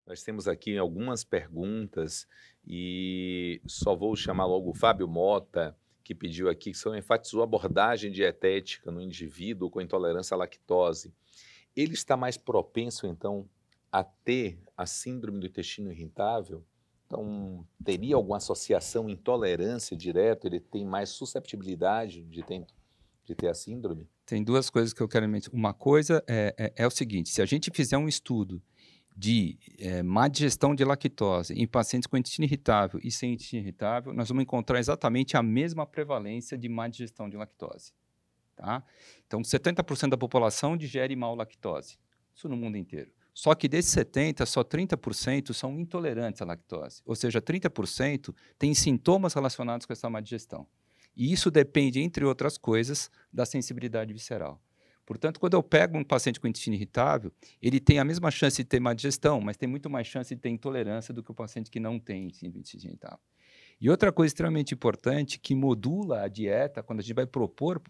Nós temos aqui algumas perguntas e só vou chamar logo o Fábio Mota, que pediu aqui, que só enfatizou a abordagem dietética no indivíduo com intolerância à lactose. Ele está mais propenso, então, a ter a síndrome do intestino irritável? Então, teria alguma associação intolerância direta? Ele tem mais susceptibilidade de ter a síndrome? Tem 2 coisas que eu quero mencionar. Uma coisa é o seguinte: se a gente fizer um estudo de, má digestão de lactose em pacientes com intestino irritável e sem intestino irritável, nós vamos encontrar exatamente a mesma prevalência de má digestão de lactose, tá. Então 70% da população digere mal lactose, isso no mundo inteiro. Só que desses 70, só 30% são intolerantes à lactose, ou seja, 30% têm sintomas relacionados com essa má digestão. E isso depende, entre outras coisas, da sensibilidade visceral. Portanto, quando eu pego um paciente com intestino irritável, ele tem a mesma chance de ter má digestão, mas tem muito mais chance de ter intolerância do que o paciente que não tem intestino irritável. E outra coisa extremamente importante que modula a dieta, quando a gente vai propor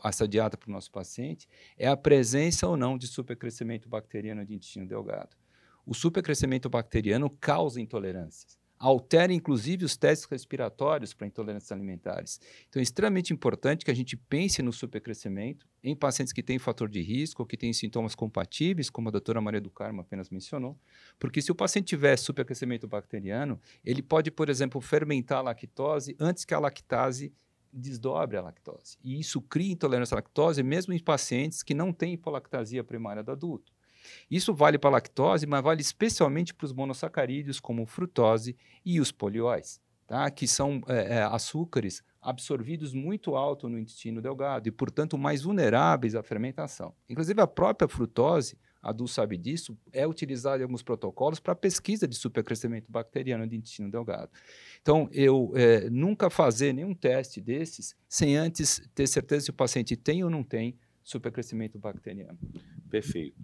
essa dieta para o nosso paciente, é a presença ou não de supercrescimento bacteriano de intestino delgado. O supercrescimento bacteriano causa intolerâncias, altera inclusive os testes respiratórios para intolerâncias alimentares. Então é extremamente importante que a gente pense no supercrescimento em pacientes que têm fator de risco ou que têm sintomas compatíveis, como a doutora Maria do Carmo apenas mencionou, porque se o paciente tiver supercrescimento bacteriano, ele pode, por exemplo, fermentar a lactose antes que a lactase desdobre a lactose. E isso cria intolerância à lactose mesmo em pacientes que não têm hipolactasia primária do adulto. Isso vale para a lactose, mas vale especialmente para os monossacarídeos, como frutose e os polióis, tá? Que são açúcares absorvidos muito alto no intestino delgado e, portanto, mais vulneráveis à fermentação. Inclusive, a própria frutose, a Dul sabe disso, é utilizada em alguns protocolos para pesquisa de supercrescimento bacteriano de intestino delgado. Então, eu nunca fazer nenhum teste desses sem antes ter certeza se o paciente tem ou não tem supercrescimento bacteriano. Perfeito.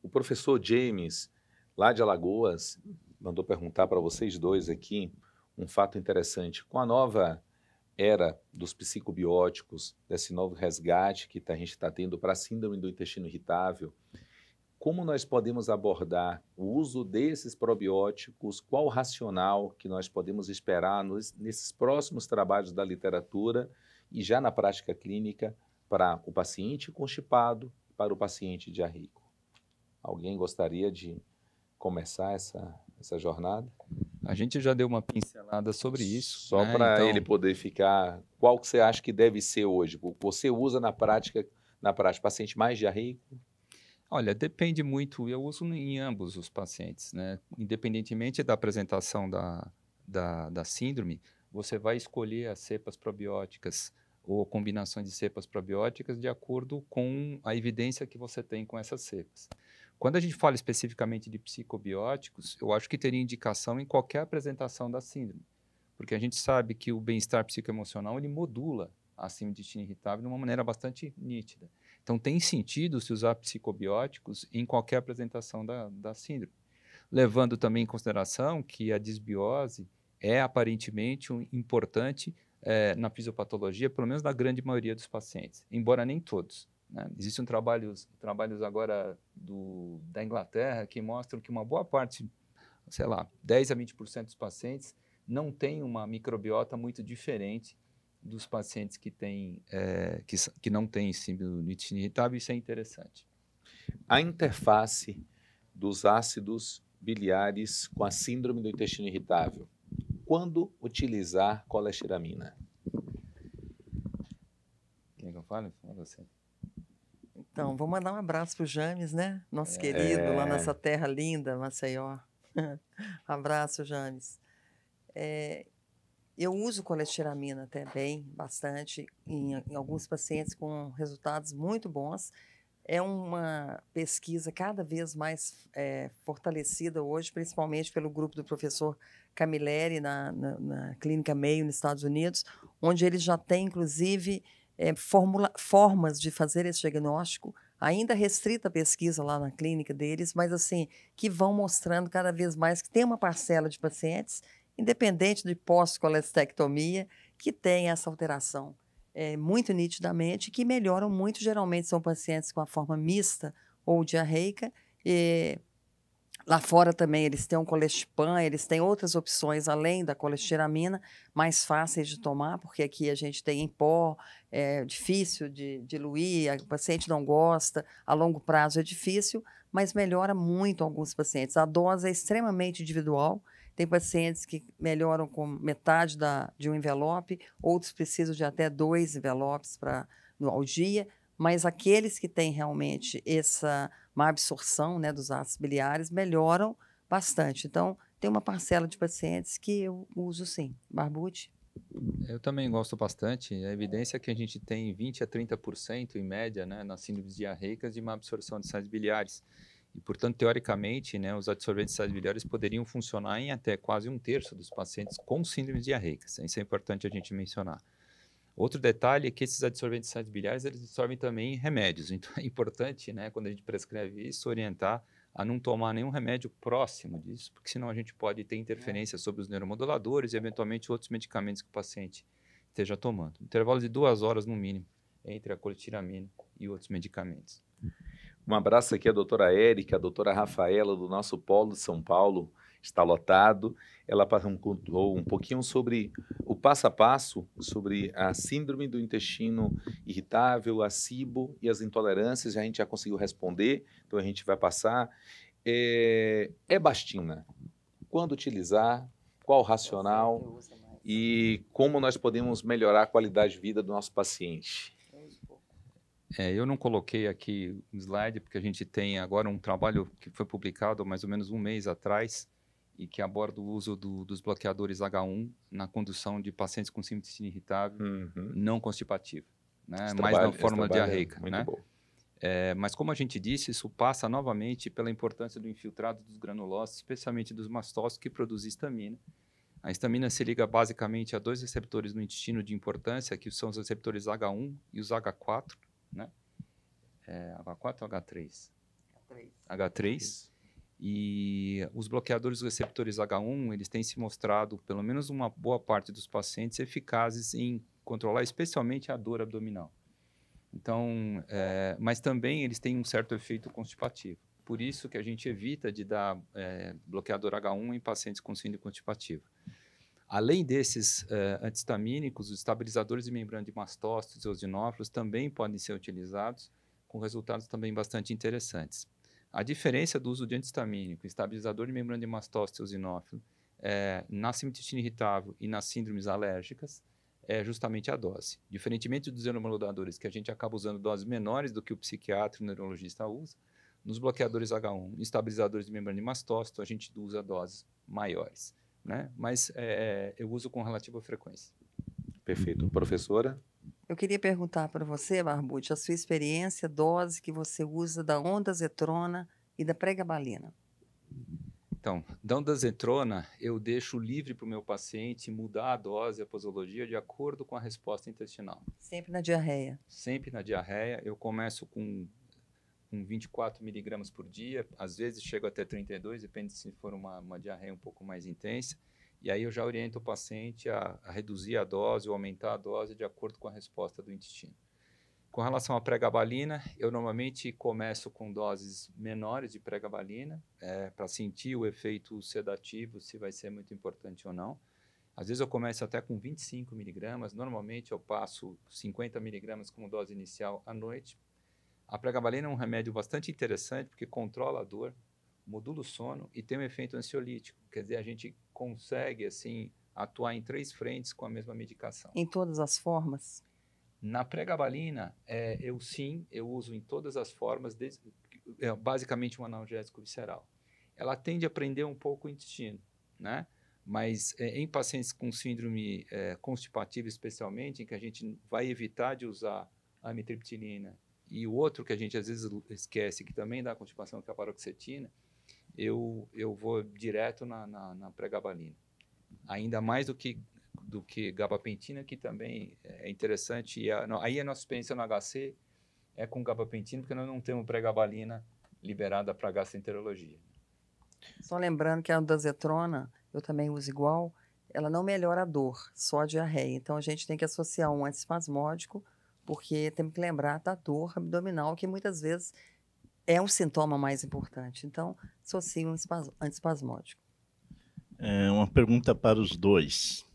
O professor James, lá de Alagoas, mandou perguntar para vocês dois aqui um fato interessante. Com a nova era dos psicobióticos, desse novo resgate que a gente está tendo para a síndrome do intestino irritável, como nós podemos abordar o uso desses probióticos? Qual o racional que nós podemos esperar nesses próximos trabalhos da literatura e já na prática clínica para o paciente constipado, para o paciente diarreico? Alguém gostaria de começar essa jornada? A gente já deu uma pincelada sobre isso, Só né? para ele Então, poder ficar. Qual que você acha que deve ser hoje? Você usa na prática, paciente mais diarreico? olha, depende muito. Eu uso em ambos os pacientes, né? Independentemente da apresentação da síndrome, você vai escolher as cepas probióticas ou combinações de cepas probióticas de acordo com a evidência que você tem com essas cepas. Quando a gente fala especificamente de psicobióticos, eu acho que teria indicação em qualquer apresentação da síndrome, porque a gente sabe que o bem-estar psicoemocional ele modula a síndrome de intestino irritável de uma maneira bastante nítida. Então, tem sentido se usar psicobióticos em qualquer apresentação da síndrome, levando também em consideração que a disbiose é aparentemente importante na fisiopatologia, pelo menos na grande maioria dos pacientes, embora nem todos, né? Existem trabalhos agora da Inglaterra que mostram que uma boa parte, sei lá, 10 a 20% dos pacientes não tem uma microbiota muito diferente dos pacientes que têm, que não têm síndrome do intestino irritável. Isso é interessante. A interface dos ácidos biliares com a síndrome do intestino irritável. Quando utilizar colestiramina? Quem que eu falo? Fala você. Então, vou mandar um abraço para o James, né? Nosso querido, lá É, nessa terra linda, Maceió. Abraço, James. Eu uso colestiramina até bem, bastante, em alguns pacientes com resultados muito bons. É uma pesquisa cada vez mais fortalecida hoje, principalmente pelo grupo do professor Camilleri na Clínica Mayo, nos Estados Unidos, onde ele já tem, inclusive, formas de fazer esse diagnóstico, ainda restrita a pesquisa lá na clínica deles, mas assim, que vão mostrando cada vez mais que tem uma parcela de pacientes, independente de pós-colestectomia, que tem essa alteração muito nitidamente, que melhoram muito. Geralmente são pacientes com a forma mista ou diarreica, Lá fora também eles têm um colestipam, eles têm outras opções além da colestiramina, mais fáceis de tomar, porque aqui a gente tem em pó, é difícil de diluir, o paciente não gosta, a longo prazo é difícil, mas melhora muito alguns pacientes. A dose é extremamente individual, tem pacientes que melhoram com metade de um envelope, outros precisam de até 2 envelopes ao dia, mas aqueles que têm realmente essa má absorção, né, dos ácidos biliares melhoram bastante. Então, tem uma parcela de pacientes que eu uso sim. Barbucci? Eu também gosto bastante. A evidência é que a gente tem 20 a 30% em média, né, nas síndromes diarreicas de má absorção de sais biliares. E, portanto, teoricamente, né, os adsorventes de sais biliares poderiam funcionar em até quase 1/3 dos pacientes com síndromes diarreicas. Isso é importante a gente mencionar. Outro detalhe é que esses adsorventes de sais biliares, eles absorvem também remédios. Então, é importante, né, quando a gente prescreve isso, orientar a não tomar nenhum remédio próximo disso, porque senão a gente pode ter interferência sobre os neuromoduladores e, eventualmente, outros medicamentos que o paciente esteja tomando. Intervalo de 2 horas, no mínimo, entre a coletiramina e outros medicamentos. Um abraço aqui à doutora Érica, a doutora Rafaela, do nosso polo de São Paulo, está lotado. Ela contou um pouquinho sobre o passo a passo, sobre a síndrome do intestino irritável, a SIBO e as intolerâncias. A gente já conseguiu responder, então a gente vai passar. Ebastina, quando utilizar, qual o racional e como nós podemos melhorar a qualidade de vida do nosso paciente? Eu não coloquei aqui um slide, porque a gente tem agora um trabalho que foi publicado há mais ou menos um mês atrás e que aborda o uso dos bloqueadores H1 na condução de pacientes com síndrome do intestino irritável não constipativo, né? Mais na fórmula diarreica. Muito né? bom. Mas como a gente disse, isso passa novamente pela importância do infiltrado dos granulócitos, especialmente dos mastócitos, que produzem histamina. A histamina se liga basicamente a 2 receptores no intestino de importância, que são os receptores H1 e os H4, né? H4 ou H3? H3. E os bloqueadores dos receptores H1, eles têm se mostrado, pelo menos uma boa parte dos pacientes, eficazes em controlar especialmente a dor abdominal. Então, mas também eles têm um certo efeito constipativo. Por isso que a gente evita de dar bloqueador H1 em pacientes com síndrome constipativa. Além desses antihistamínicos, os estabilizadores de membrana de mastócitos e eosinófilos também podem ser utilizados, com resultados também bastante interessantes. A diferença do uso de antihistamínico, estabilizador de membrana de mastócitos e eosinófilo, na síndrome do intestino irritável e nas síndromes alérgicas, é justamente a dose. Diferentemente dos neuromoduladores, que a gente acaba usando doses menores do que o psiquiatra e o neurologista usa, nos bloqueadores H1, estabilizadores de membrana de mastócito, a gente usa doses maiores, né? Mas eu uso com relativa frequência. Perfeito. Professora? Eu queria perguntar para você, Barbucci, a sua experiência, dose que você usa da ondansetrona e da pregabalina. Então, da ondansetrona, eu deixo livre para o meu paciente mudar a dose, a posologia, de acordo com a resposta intestinal. Sempre na diarreia? Sempre na diarreia. Eu começo com 24 miligramas por dia, às vezes chego até 32, depende se for uma diarreia um pouco mais intensa. E aí eu já oriento o paciente a reduzir a dose ou aumentar a dose de acordo com a resposta do intestino. Com relação à pregabalina, eu normalmente começo com doses menores de pregabalina, para sentir o efeito sedativo, se vai ser muito importante ou não. Às vezes eu começo até com 25 miligramas, normalmente eu passo 50 miligramas como dose inicial à noite. A pregabalina é um remédio bastante interessante, porque controla a dor, modula o sono e tem um efeito ansiolítico. Quer dizer, a gente consegue, assim, atuar em 3 frentes com a mesma medicação. Em todas as formas? Na pregabalina, eu uso em todas as formas, basicamente um analgésico visceral. Ela tende a prender um pouco o intestino, né? Mas em pacientes com síndrome constipativa, especialmente, em que a gente vai evitar de usar a amitriptilina, e o outro que a gente às vezes esquece, que também dá constipação, que é a paroxetina, eu vou direto na pregabalina. Ainda mais do que gabapentina, que também é interessante. E aí a nossa experiência no HC é com gabapentina, porque nós não temos pregabalina liberada para gastroenterologia. Só lembrando que a ondansetrona, eu também uso igual, ela não melhora a dor, só a diarreia. Então a gente tem que associar um antiespasmódico, porque temos que lembrar da dor abdominal, que muitas vezes é o sintoma mais importante. Então, associa um antiespasmódico. Uma pergunta para os dois.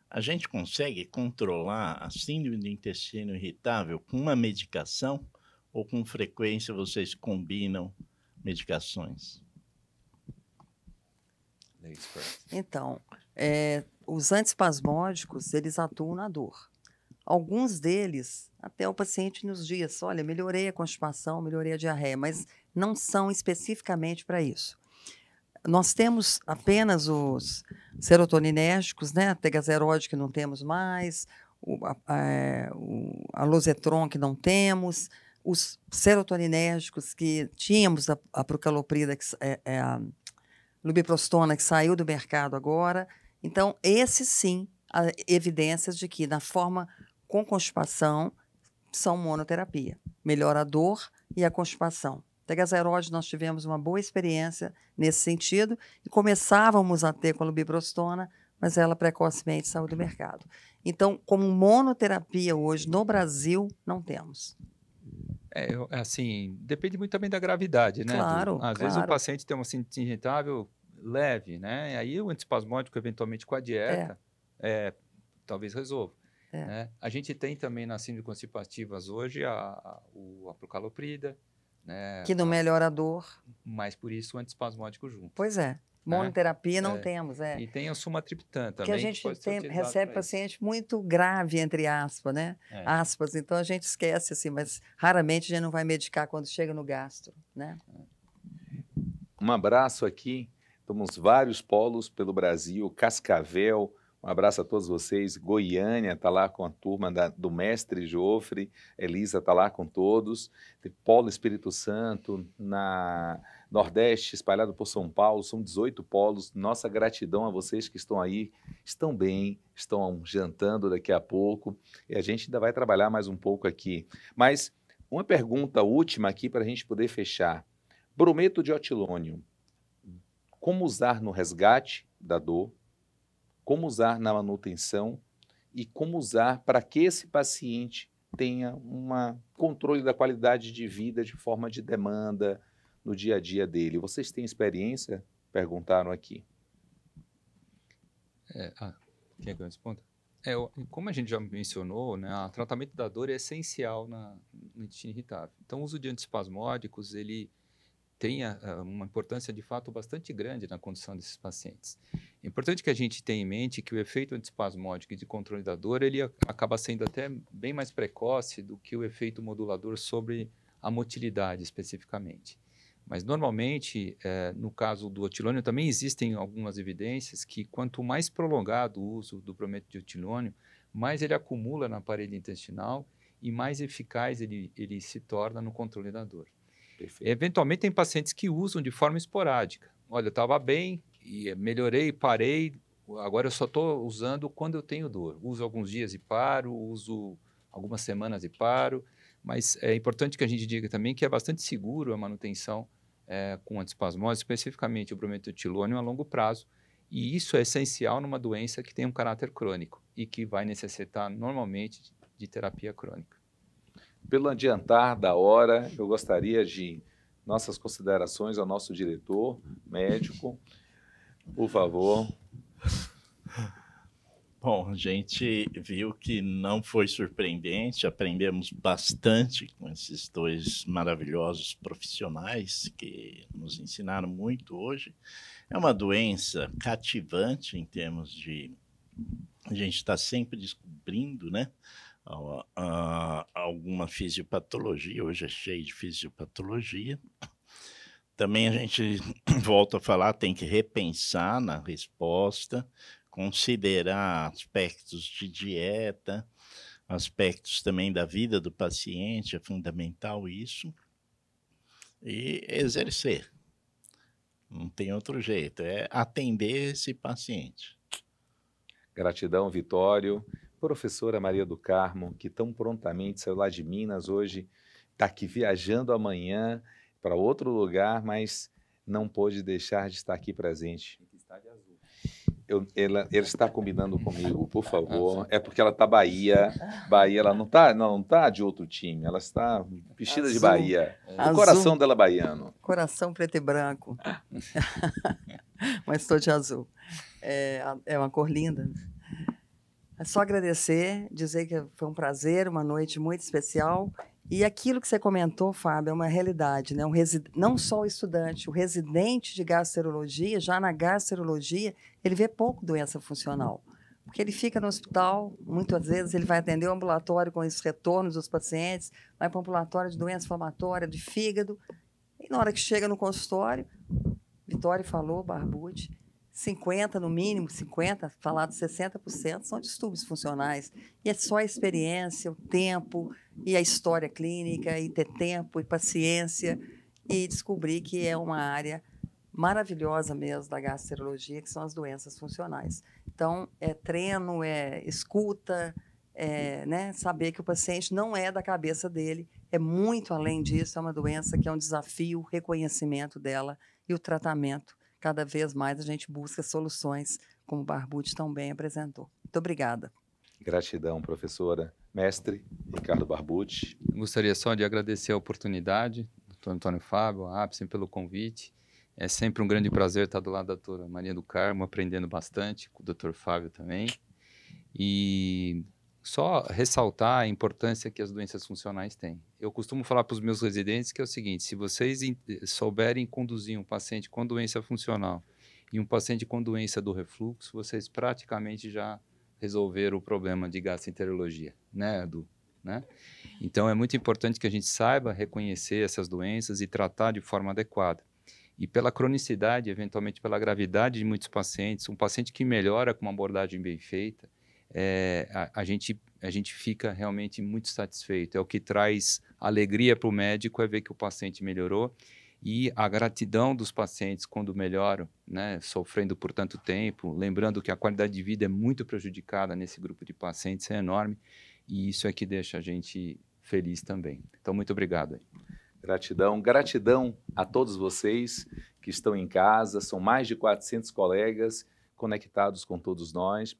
A gente consegue controlar a síndrome do intestino irritável com uma medicação ou com frequência vocês combinam medicações? Então, os antiespasmódicos, eles atuam na dor. Alguns deles, até o paciente nos diz, olha, melhorei a constipação, melhorei a diarreia, mas não são especificamente para isso. Nós temos apenas os serotoninérgicos, né? A tegazeróide que não temos mais, a Losetron que não temos, os serotoninérgicos que tínhamos, a procaloprida, a lubiprostona, que saiu do mercado agora. Então, esses sim, há evidências de que na forma com constipação são monoterapia. Melhora a dor e a constipação. Tegazeróide, nós tivemos uma boa experiência nesse sentido e começávamos a ter com a lubiprostona, mas ela precocemente saiu do mercado. Então, como monoterapia hoje no Brasil, não temos. Assim, depende muito também da gravidade, né? Claro, Às vezes o paciente tem uma sinusite irritável leve, né? E aí o antiespasmódico, eventualmente com a dieta, talvez resolva. Né? A gente tem também nas síndromes constipativas hoje a procaloprida, né? Que não melhora a dor. Mas por isso o antiespasmódico junto. Pois é. Monoterapia não temos. E tem o sumatriptan também. Que a gente recebe paciente muito grave, entre aspas, né? Aspas, então a gente esquece, assim, mas raramente a gente não vai medicar quando chega no gastro, né? Um abraço aqui, temos vários polos pelo Brasil, Cascavel, um abraço a todos vocês, Goiânia está lá com a turma do mestre Jofre, Elisa está lá com todos, tem Polo Espírito Santo, na Nordeste, espalhado por São Paulo, são 18 polos, nossa gratidão a vocês que estão aí, estão bem, estão jantando daqui a pouco, e a gente ainda vai trabalhar mais um pouco aqui. Mas uma pergunta última aqui para a gente poder fechar. Brometo de otilônio, como usar no resgate da dor, como usar na manutenção e como usar para que esse paciente tenha um controle da qualidade de vida de forma de demanda no dia a dia dele. Vocês têm experiência? Perguntaram aqui. Quer que eu responda? Como a gente já mencionou, né, o tratamento da dor é essencial no intestino irritável. Então, o uso de antiespasmódicos, ele tem uma importância, de fato, bastante grande na condição desses pacientes. É importante que a gente tenha em mente que o efeito antiespasmódico e de controle da dor, ele acaba sendo até bem mais precoce do que o efeito modulador sobre a motilidade, especificamente. Mas, normalmente, no caso do otilônio, também existem algumas evidências que, quanto mais prolongado o uso do brometo de otilônio, mais ele acumula na parede intestinal e mais eficaz ele se torna no controle da dor. Perfeito. Eventualmente, tem pacientes que usam de forma esporádica. Olha, eu estava bem, e melhorei, parei, agora eu só estou usando quando eu tenho dor. Uso alguns dias e paro, uso algumas semanas e paro, mas é importante que a gente diga também que é bastante seguro a manutenção com antiespasmose, especificamente o brometo de otilônio a longo prazo, e isso é essencial numa doença que tem um caráter crônico e que vai necessitar normalmente de terapia crônica. Pelo adiantar da hora, eu gostaria de nossas considerações ao nosso diretor médico, por favor. Bom, a gente viu que não foi surpreendente, aprendemos bastante com esses dois maravilhosos profissionais que nos ensinaram muito hoje. É uma doença cativante em termos de... A gente está sempre descobrindo, né? Alguma fisiopatologia, hoje é cheio de fisiopatologia. Também a gente volta a falar, tem que repensar na resposta, considerar aspectos de dieta, aspectos também da vida do paciente, é fundamental isso, e exercer. Não tem outro jeito, é atender esse paciente. Gratidão, Vitório. Professora Maria do Carmo, que tão prontamente saiu lá de Minas hoje, está aqui viajando amanhã para outro lugar, mas não pôde deixar de estar aqui presente. Tem que estar de azul. Ela está combinando comigo, por favor. É porque ela está Bahia. Bahia, ela não tá de outro time. Ela está vestida de Azul. Bahia. O Azul. coração dela é baiano. Coração preto e branco. Mas estou de azul. É uma cor linda. É só agradecer, dizer que foi um prazer, uma noite muito especial. E aquilo que você comentou, Fábio, é uma realidade, né? Não só o estudante, o residente de gastroenterologia, já na gastroenterologia, ele vê pouco doença funcional. Porque ele fica no hospital, muitas vezes ele vai atender o ambulatório com esses retornos dos pacientes, vai para o ambulatório de doença inflamatória, de fígado, e na hora que chega no consultório, Vitória falou, Barbucci, 50 no mínimo, 50, falado 60% são distúrbios funcionais. E é só a experiência, o tempo e a história clínica, e ter tempo e paciência e descobrir que é uma área maravilhosa mesmo da gastroenterologia, que são as doenças funcionais. Então, é treino, é escuta, né, saber que o paciente não é da cabeça dele, é muito além disso, é uma doença que é um desafio, o reconhecimento dela e o tratamento. Cada vez mais a gente busca soluções, como o Barbucci tão bem apresentou. Muito obrigada. Gratidão, professora. Mestre Ricardo Barbucci. Gostaria só de agradecer a oportunidade, doutor Antônio Fábio, a APSEM, pelo convite. É sempre um grande prazer estar do lado da doutora Maria do Carmo, aprendendo bastante, com o doutor Fábio também. E só ressaltar a importância que as doenças funcionais têm. Eu costumo falar para os meus residentes que é o seguinte: se vocês souberem conduzir um paciente com doença funcional e um paciente com doença do refluxo, vocês praticamente já resolveram o problema de gastroenterologia, né, Edu? Né? Então, é muito importante que a gente saiba reconhecer essas doenças e tratar de forma adequada. E pela cronicidade, eventualmente pela gravidade de muitos pacientes, um paciente que melhora com uma abordagem bem feita, a gente fica realmente muito satisfeito. É o que traz alegria para o médico, é ver que o paciente melhorou. E a gratidão dos pacientes quando melhoram, né, sofrendo por tanto tempo, lembrando que a qualidade de vida é muito prejudicada nesse grupo de pacientes, é enorme. E isso é que deixa a gente feliz também. Então, muito obrigado. Gratidão. Gratidão a todos vocês que estão em casa. São mais de 400 colegas conectados com todos nós.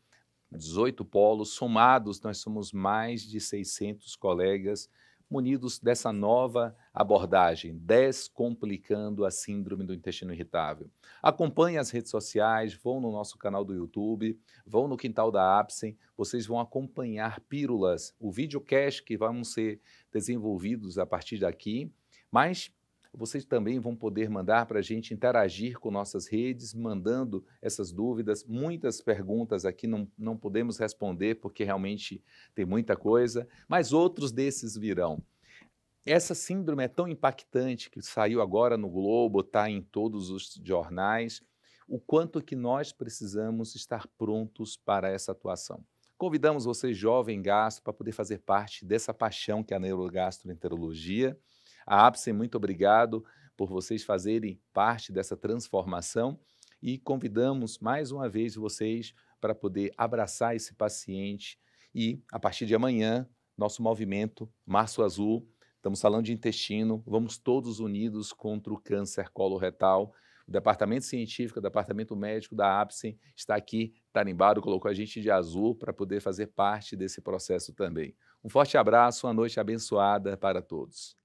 18 polos somados, nós somos mais de 600 colegas munidos dessa nova abordagem, descomplicando a síndrome do intestino irritável. Acompanhem as redes sociais, vão no nosso canal do YouTube, vão no Quintal da APSEM, vocês vão acompanhar pílulas, o videocast que vão ser desenvolvidos a partir daqui, mas vocês também vão poder mandar para a gente interagir com nossas redes, mandando essas dúvidas. Muitas perguntas aqui não podemos responder, porque realmente tem muita coisa, mas outros desses virão. Essa síndrome é tão impactante que saiu agora no Globo, está em todos os jornais, o quanto que nós precisamos estar prontos para essa atuação. Convidamos você, jovem gastro, para poder fazer parte dessa paixão que é a neurogastroenterologia. A APSEM, muito obrigado por vocês fazerem parte dessa transformação e convidamos mais uma vez vocês para poder abraçar esse paciente e, a partir de amanhã, nosso movimento Março Azul, estamos falando de intestino, vamos todos unidos contra o câncer coloretal. O departamento científico, o departamento médico da APSEM está aqui, tarimbado, colocou a gente de azul para poder fazer parte desse processo também. Um forte abraço, uma noite abençoada para todos.